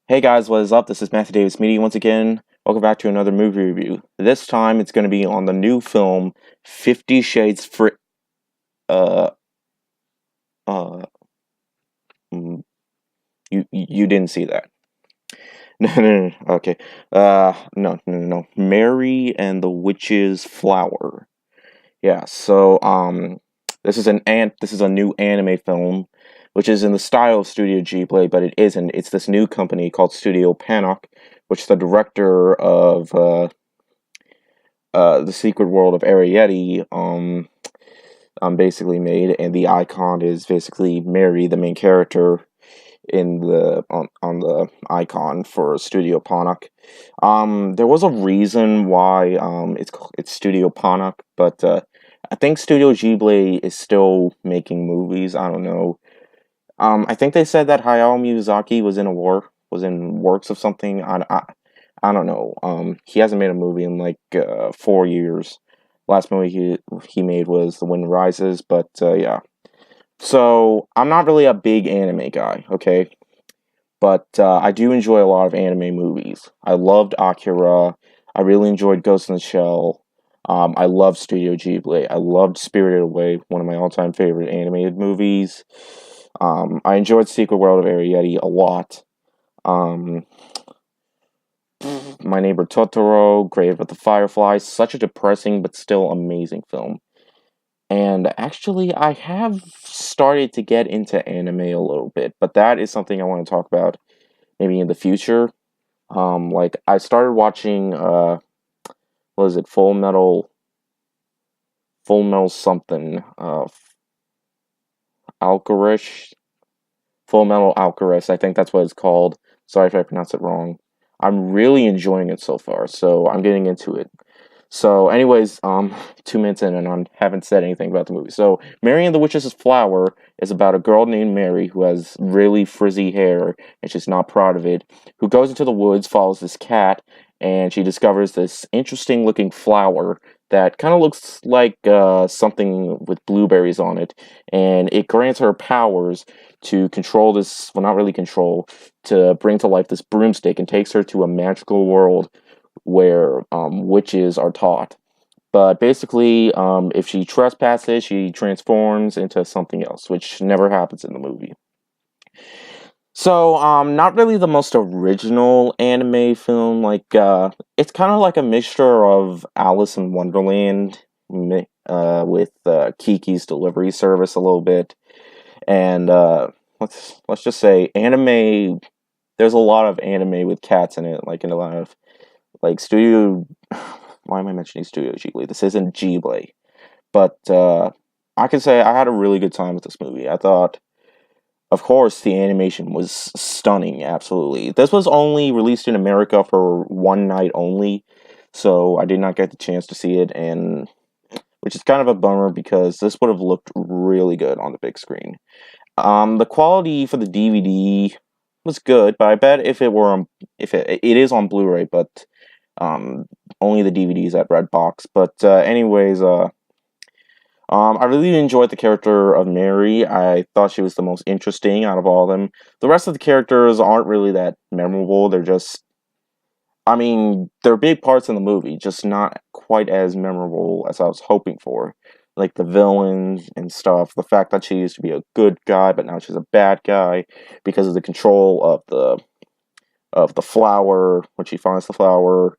Hey guys, what is up? This is Matthew Davis Media once again. Welcome back to another movie review. This time it's going to be on the new film 50 Shades for uh uh mm, you didn't see that. No. Okay. No. Mary and the Witch's Flower. Yeah, so this is a new anime film which is in the style of Studio Ghibli, but it isn't. It's this new company called Studio Panok, which the director of The Secret World of Arrietty basically made, and the icon is basically Mary, the main character in the on the icon for Studio Panok. There was a reason why it's Studio Panok, but I think Studio Ghibli is still making movies. I don't know. I think they said that Hayao Miyazaki was in works of something. I don't know. He hasn't made a movie in like 4 years. Last movie he made was The Wind Rises, but yeah. So I'm not really a big anime guy, okay? But I do enjoy a lot of anime movies. I loved Akira. I really enjoyed Ghost in the Shell. I love Studio Ghibli. I loved Spirited Away, one of my all-time favorite animated movies. I enjoyed Secret World of Arrietty a lot. Um, My Neighbor Totoro, Grave of the Fireflies, such a depressing but still amazing film. And actually, I have started to get into anime a little bit, but that is something I want to talk about maybe in the future. Like I started watching what is it, Full Metal something, Alchemist, Full Metal Alchemist, I think that's what it's called. Sorry if I pronounced it wrong. I'm really enjoying it so far, so I'm getting into it. So, anyways, 2 minutes in, and I haven't said anything about the movie. So, Mary and the Witch's Flower is about a girl named Mary who has really frizzy hair, and she's not proud of it, who goes into the woods, follows this cat, and she discovers this interesting looking flower that kind of looks like something with blueberries on it, and it grants her powers to control this, well, not really control, to bring to life this broomstick and takes her to a magical world where witches are taught. But basically, if she trespasses, she transforms into something else, which never happens in the movie. So, not really the most original anime film. Like, it's kind of like a mixture of Alice in Wonderland with Kiki's Delivery Service a little bit, and let's just say anime. There's a lot of anime with cats in it, like in a lot of like Studio. Why am I mentioning Studio Ghibli? This isn't Ghibli, but I can say I had a really good time with this movie. I thought, of course, the animation was stunning. Absolutely, this was only released in America for one night only, so I did not get the chance to see it, and which is kind of a bummer because this would have looked really good on the big screen. The quality for the DVD was good, but I bet if it were on, if it is on Blu-ray, but um, only the DVDs at Redbox. But I really enjoyed the character of Mary. I thought she was the most interesting out of all of them. The rest of the characters aren't really that memorable. They're just, I mean, they're big parts in the movie, just not quite as memorable as I was hoping for. Like the villains and stuff. The fact that she used to be a good guy, but now she's a bad guy because of the control of the flower when she finds the flower.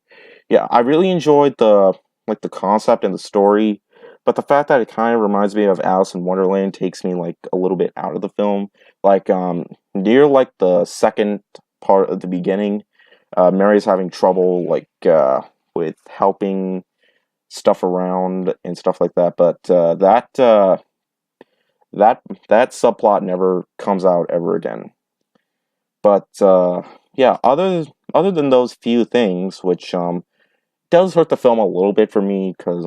Yeah, I really enjoyed the concept and the story, but the fact that it kind of reminds me of Alice in Wonderland takes me like a little bit out of the film. Like near like the second part of the beginning, Mary's having trouble like with helping stuff around and stuff like that, but that that subplot never comes out ever again. But yeah, other than those few things, which does hurt the film a little bit for me, because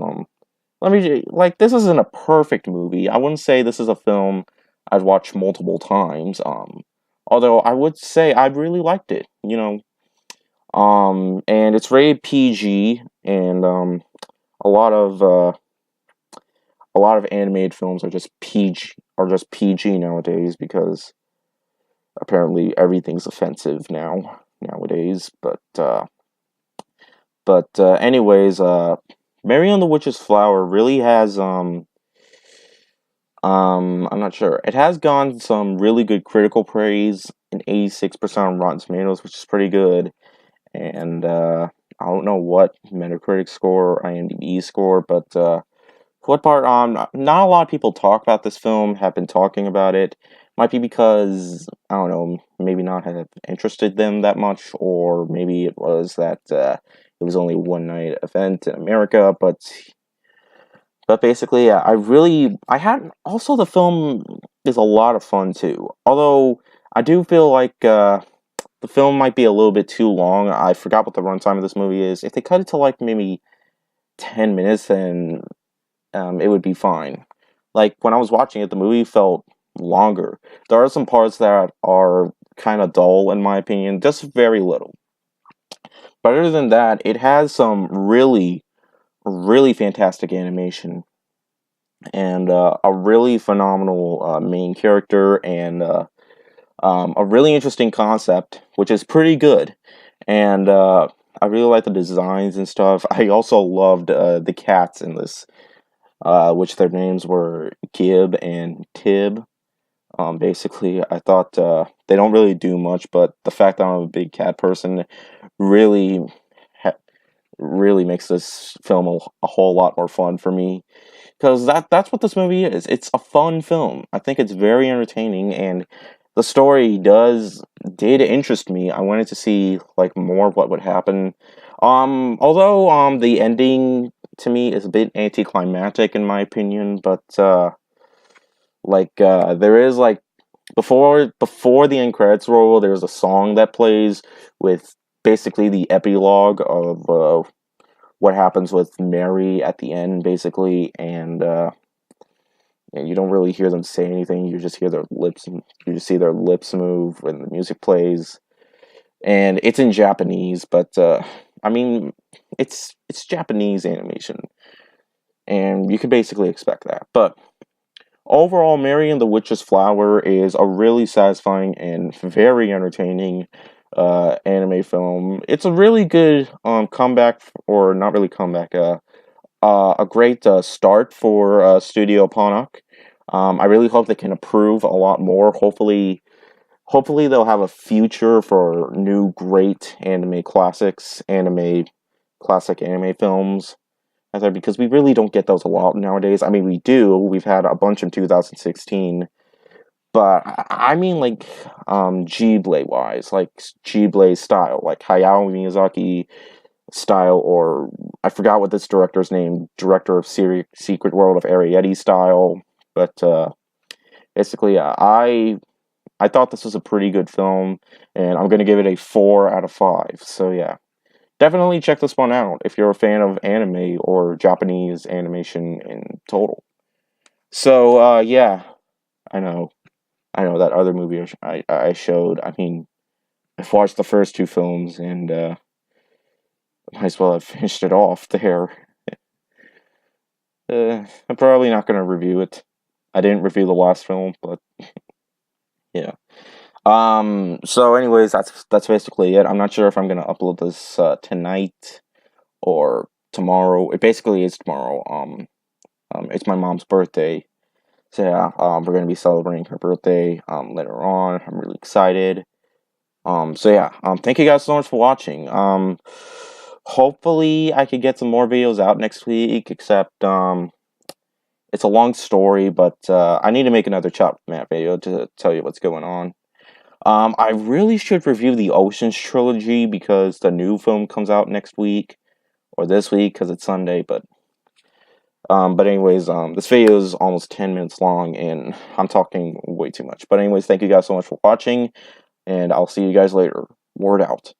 let me like this isn't a perfect movie. I wouldn't say this is a film I'd watch multiple times. Although I would say I really liked it. And it's rated PG, and a lot of uh, a lot of animated films are just PG nowadays because apparently everything's offensive now. nowadays. Anyways, Mary and the Witch's Flower really has I'm not sure. It has gotten some really good critical praise, an 86% on Rotten Tomatoes, which is pretty good. And I don't know what Metacritic score or IMDb score, but for what part, not a lot of people talk about this film, have been talking about it. Might be because, I don't know, maybe not have interested them that much, or maybe it was that it was only a one night event in America, but basically, yeah, I had, also the film is a lot of fun too. Although, I do feel like, the film might be a little bit too long. I forgot what the runtime of this movie is. If they cut it to like maybe 10 minutes, then it would be fine. Like, when I was watching it, the movie felt longer. There are some parts that are kind of dull, in my opinion, just very little. But other than that, it has some really, really fantastic animation and a really phenomenal main character and a really interesting concept, which is pretty good. And I really like the designs and stuff. I also loved the cats in this, which their names were Gib and Tib. Basically, I thought they don't really do much, but the fact that I'm a big cat person really, ha- really makes this film a whole lot more fun for me. Because that's what this movie is. It's a fun film. I think it's very entertaining, and the story did interest me. I wanted to see like more of what would happen. Although the ending to me is a bit anticlimactic in my opinion, but there is like before the end credits roll, there's a song that plays with basically the epilogue of what happens with Mary at the end, basically, and you don't really hear them say anything. You just hear their lips, you just see their lips move when the music plays, and it's in Japanese. But I mean, it's Japanese animation, and you could basically expect that. But overall, Mary and the Witch's Flower is a really satisfying and very entertaining anime film. It's a really good comeback, or not really comeback, a great start for Studio Ponok. I really hope they can improve a lot more. Hopefully they'll have a future for new great classic anime films out there, because we really don't get those a lot nowadays. I mean, we do. We've had a bunch in 2016, but I mean, like, Ghibli wise, like Ghibli style, like Hayao Miyazaki style, or I forgot what this director's name, director of Secret World of Arrietty style, but basically, I thought this was a pretty good film, and I'm gonna give it a 4 out of 5. So yeah, definitely check this one out if you're a fan of anime or Japanese animation in total. So yeah, I know, I know that other movie I showed. I mean, I've watched the first two films, and might as well have finished it off there. I'm probably not gonna review it. I didn't review the last film, but yeah. So anyways, that's basically it. I'm not sure if I'm gonna upload this tonight or tomorrow. It basically is tomorrow. It's my mom's birthday. So yeah, we're gonna be celebrating her birthday later on. I'm really excited. So yeah, thank you guys so much for watching. Hopefully I could get some more videos out next week, except it's a long story, but I need to make another chop map video to tell you what's going on. I really should review the Oceans trilogy because the new film comes out next week, or this week because it's Sunday. But anyways, this video is almost 10 minutes long, and I'm talking way too much. But anyways, thank you guys so much for watching, and I'll see you guys later. Word out.